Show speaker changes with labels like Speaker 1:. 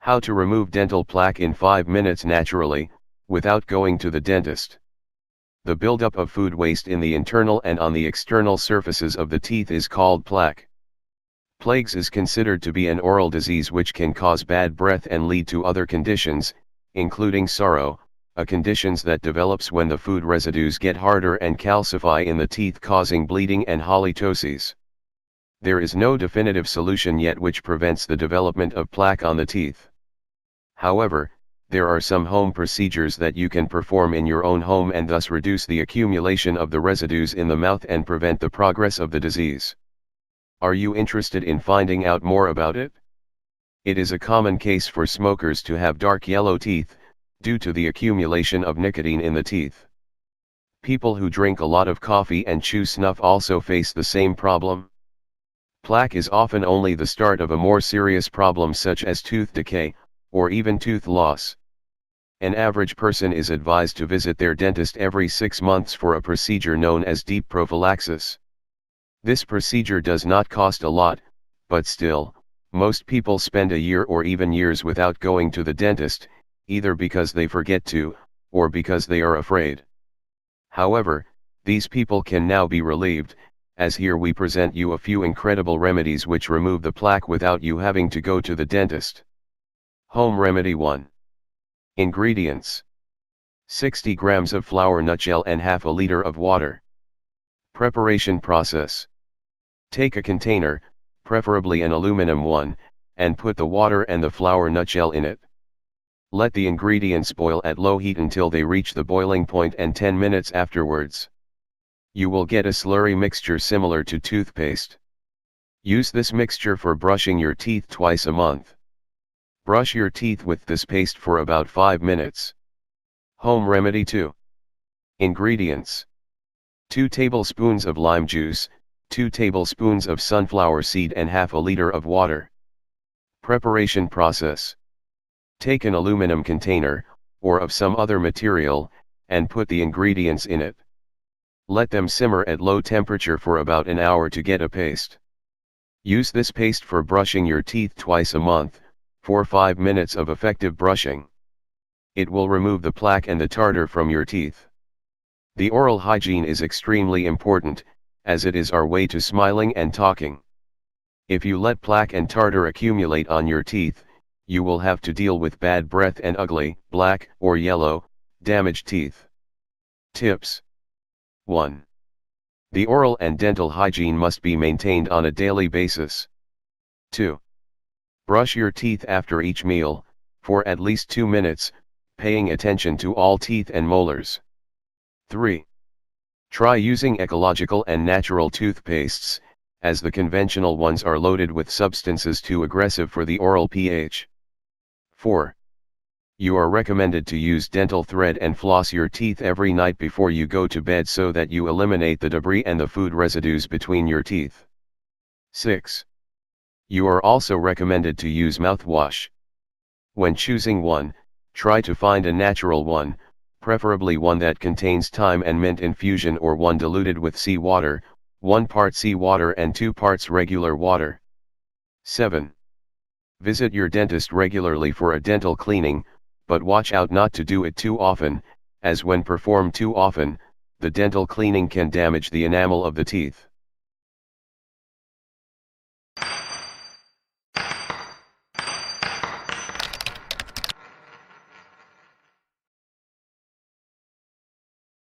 Speaker 1: How to remove dental plaque in 5 minutes naturally, without going to the dentist. The buildup of food waste in the internal and on the external surfaces of the teeth is called plaque. Plaques is considered to be an oral disease which can cause bad breath and lead to other conditions, including sarro, a condition that develops when the food residues get harder and calcify in the teeth, causing bleeding and halitosis. There is no definitive solution yet which prevents the development of plaque on the teeth. However, there are some home procedures that you can perform in your own home and thus reduce the accumulation of the residues in the mouth and prevent the progress of the disease. Are you interested in finding out more about it? It is a common case for smokers to have dark yellow teeth, due to the accumulation of nicotine in the teeth. People who drink a lot of coffee and chew snuff also face the same problem. Plaque is often only the start of a more serious problem such as tooth decay, or even tooth loss. An average person is advised to visit their dentist every 6 months for a procedure known as deep prophylaxis. This procedure does not cost a lot, but still, most people spend a year or even years without going to the dentist, either because they forget to, or because they are afraid. However, these people can now be relieved, as here we present you a few incredible remedies which remove the plaque without you having to go to the dentist. Home Remedy 1. Ingredients: 60 grams of flour nutshell and half a liter of water. Preparation process: take a container, preferably an aluminum one, and put the water and the flour nutshell in it. Let the ingredients boil at low heat until they reach the boiling point, and 10 minutes afterwards, you will get a slurry mixture similar to toothpaste. Use this mixture for brushing your teeth twice a month. Brush your teeth with this paste for about 5 minutes. Home Remedy 2. Ingredients: 2 tablespoons of lime juice, 2 tablespoons of sunflower seed and half a liter of water. Preparation process: take an aluminum container, or of some other material, and put the ingredients in it. Let them simmer at low temperature for about an hour to get a paste. Use this paste for brushing your teeth twice a month, for 5 minutes of effective brushing. It will remove the plaque and the tartar from your teeth. The oral hygiene is extremely important, as it is our way to smiling and talking. If you let plaque and tartar accumulate on your teeth, you will have to deal with bad breath and ugly, black, or yellow, damaged teeth. Tips: 1. The oral and dental hygiene must be maintained on a daily basis. 2. Brush your teeth after each meal, for at least 2 minutes, paying attention to all teeth and molars. 3. Try using ecological and natural toothpastes, as the conventional ones are loaded with substances too aggressive for the oral pH. 4. You are recommended to use dental thread and floss your teeth every night before you go to bed so that you eliminate the debris and the food residues between your teeth. 6. You are also recommended to use mouthwash. When choosing one, try to find a natural one, preferably one that contains thyme and mint infusion or one diluted with seawater, 1 part seawater and 2 parts regular water. 7. Visit your dentist regularly for a dental cleaning, but watch out not to do it too often, as when performed too often, the dental cleaning can damage the enamel of the teeth.